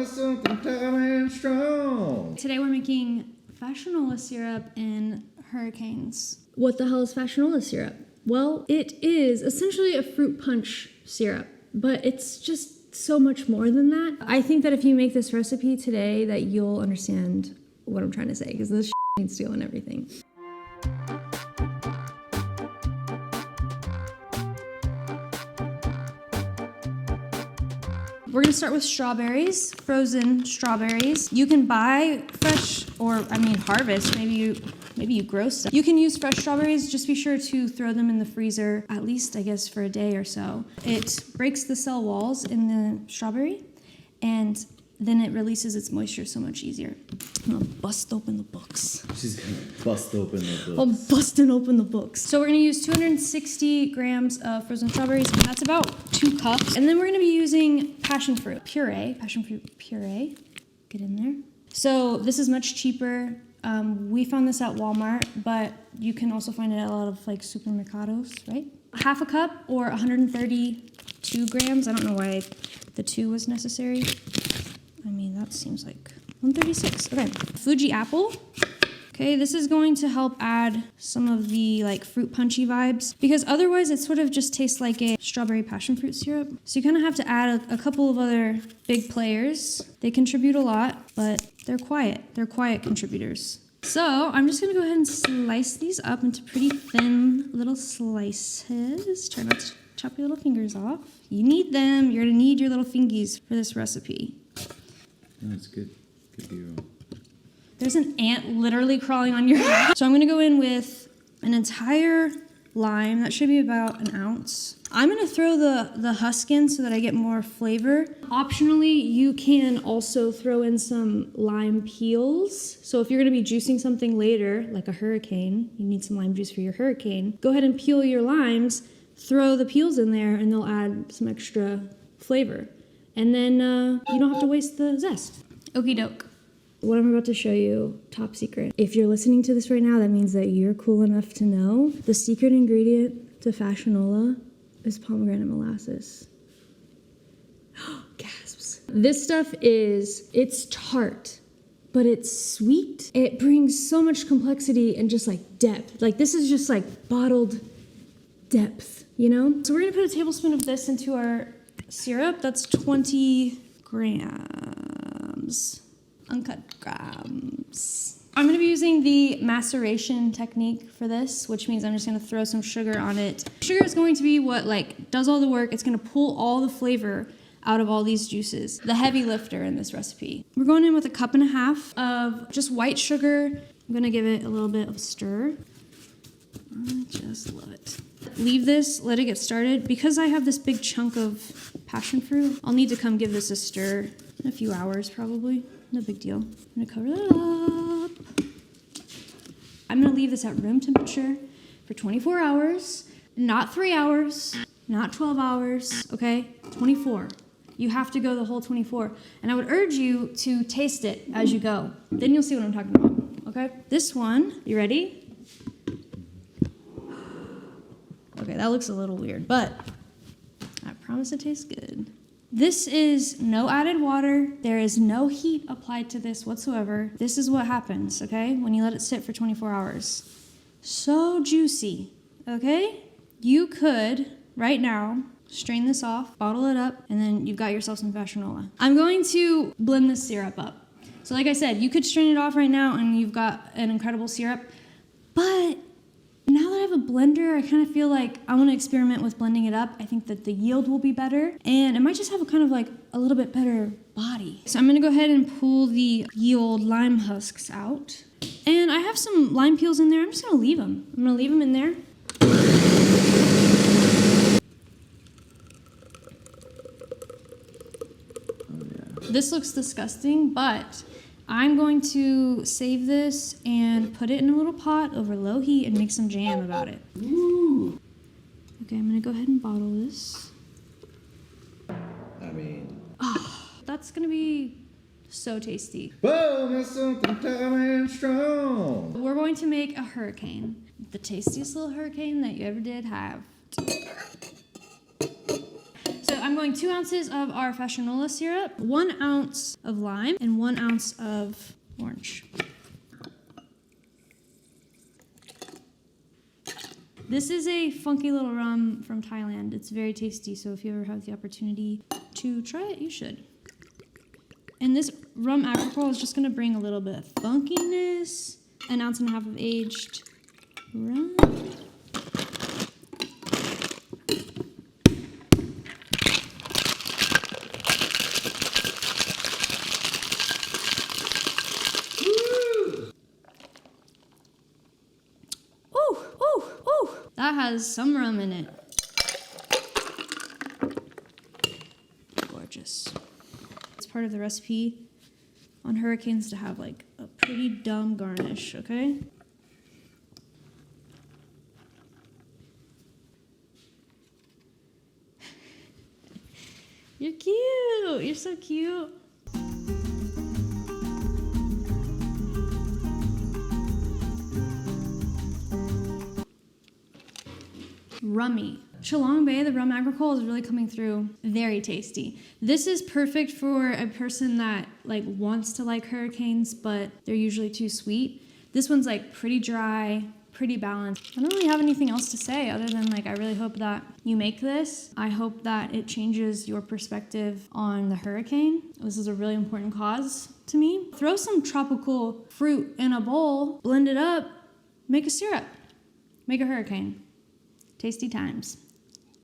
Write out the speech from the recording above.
that's something tough and strong. Today we're making Fassionola syrup in hurricanes. What the hell is Fassionola syrup? Well, it is essentially a fruit punch syrup, but it's just so much more than that. I think that if you make this recipe today that you'll understand what I'm trying to say, because this needs to go in everything. We're gonna start with strawberries, frozen strawberries. You can buy fresh, or harvest. Maybe you grow stuff. You can use fresh strawberries. Just be sure to throw them in the freezer at least, I guess, for a day or so. It breaks the cell walls in the strawberry, and then it releases its moisture so much easier. I'm gonna bust open the books. She's gonna bust open the books. I'm busting open the books. So we're gonna use 260 grams of frozen strawberries, and that's about 2 cups. And then we're gonna be using passionfruit puree. Get in there. So this is much cheaper. We found this at Walmart, but you can also find it at a lot of like supermercados, right? Half a cup or 132 grams. I don't know why the 2 was necessary. That seems like 136. Okay, Fuji Apple. Okay, this is going to help add some of the like fruit punchy vibes, because otherwise it sort of just tastes like a strawberry passion fruit syrup. So you kind of have to add a couple of other big players. They contribute a lot, but they're quiet. They're quiet contributors. So I'm just gonna go ahead and slice these up into pretty thin little slices. Try not to chop your little fingers off. You need them. You're gonna need your little fingies for this recipe. That's good. Good deal. There's an ant literally crawling on your head. So I'm gonna go in with an entire lime. That should be about an ounce. I'm gonna throw the husk in so that I get more flavor. Optionally, you can also throw in some lime peels. So if you're gonna be juicing something later, like a hurricane, you need some lime juice for your hurricane, go ahead and peel your limes, throw the peels in there, and they'll add some extra flavor. And then you don't have to waste the zest. Okie doke. What I'm about to show you, top secret. If you're listening to this right now, that means that you're cool enough to know the secret ingredient to Fassionola is pomegranate molasses. Gasps. This stuff it's tart, but it's sweet. It brings so much complexity and just like depth. Like this is just like bottled depth, you know? So we're gonna put a tablespoon of this into our syrup. That's 20 grams. Uncut grams. I'm gonna be using the maceration technique for this, which means I'm just gonna throw some sugar on it. Sugar is going to be what does all the work. It's gonna pull all the flavor out of all these juices. The heavy lifter in this recipe. We're going in with 1.5 cups of just white sugar. I'm gonna give it a little bit of a stir. I just love it. Leave this, let it get started. Because I have this big chunk of passion fruit, I'll need to come give this a stir in a few hours probably. No big deal. I'm gonna cover that up. I'm gonna leave this at room temperature for 24 hours, not 3 hours, not 12 hours, okay? 24. You have to go the whole 24. And I would urge you to taste it as you go. Then you'll see what I'm talking about, okay? This one, you ready? Okay, that looks a little weird, but I promise it tastes good. This is no added water. There is no heat applied to this whatsoever. This is what happens, okay, when you let it sit for 24 hours. So juicy, okay? You could, right now, strain this off, bottle it up, and then you've got yourself some Fassionola. I'm going to blend this syrup up. So like I said, you could strain it off right now and you've got an incredible syrup, but now that I have a blender, I kind of feel like I want to experiment with blending it up. I think that the yield will be better, and it might just have a kind of like a little bit better body. So I'm going to go ahead and pull the ye old lime husks out. And I have some lime peels in there. I'm just going to leave them. I'm going to leave them in there. Oh, yeah. This looks disgusting, but I'm going to save this and put it in a little pot over low heat and make some jam about it. Ooh. Okay, I'm gonna go ahead and bottle this. That's gonna be so tasty. Boom, that's something tough and strong. We're going to make a hurricane. The tastiest little hurricane that you ever did have. So I'm going 2 ounces of our Fassionola syrup, 1 ounce of lime, and 1 ounce of orange. This is a funky little rum from Thailand. It's very tasty, so if you ever have the opportunity to try it, you should. And this Rhum Agricole is just gonna bring a little bit of funkiness. 1.5 ounces of aged rum. That has some rum in it. Gorgeous. It's part of the recipe on hurricanes to have like a pretty dumb garnish, okay? You're cute. You're so cute. Rummy. Shillong Bay, the Rhum Agricole, is really coming through. Very tasty. This is perfect for a person that like wants to like hurricanes, but they're usually too sweet. This one's like pretty dry, pretty balanced. I don't really have anything else to say other than like I really hope that you make this. I hope that it changes your perspective on the hurricane. This is a really important cause to me. Throw some tropical fruit in a bowl, blend it up, make a syrup, make a hurricane. Tasty times.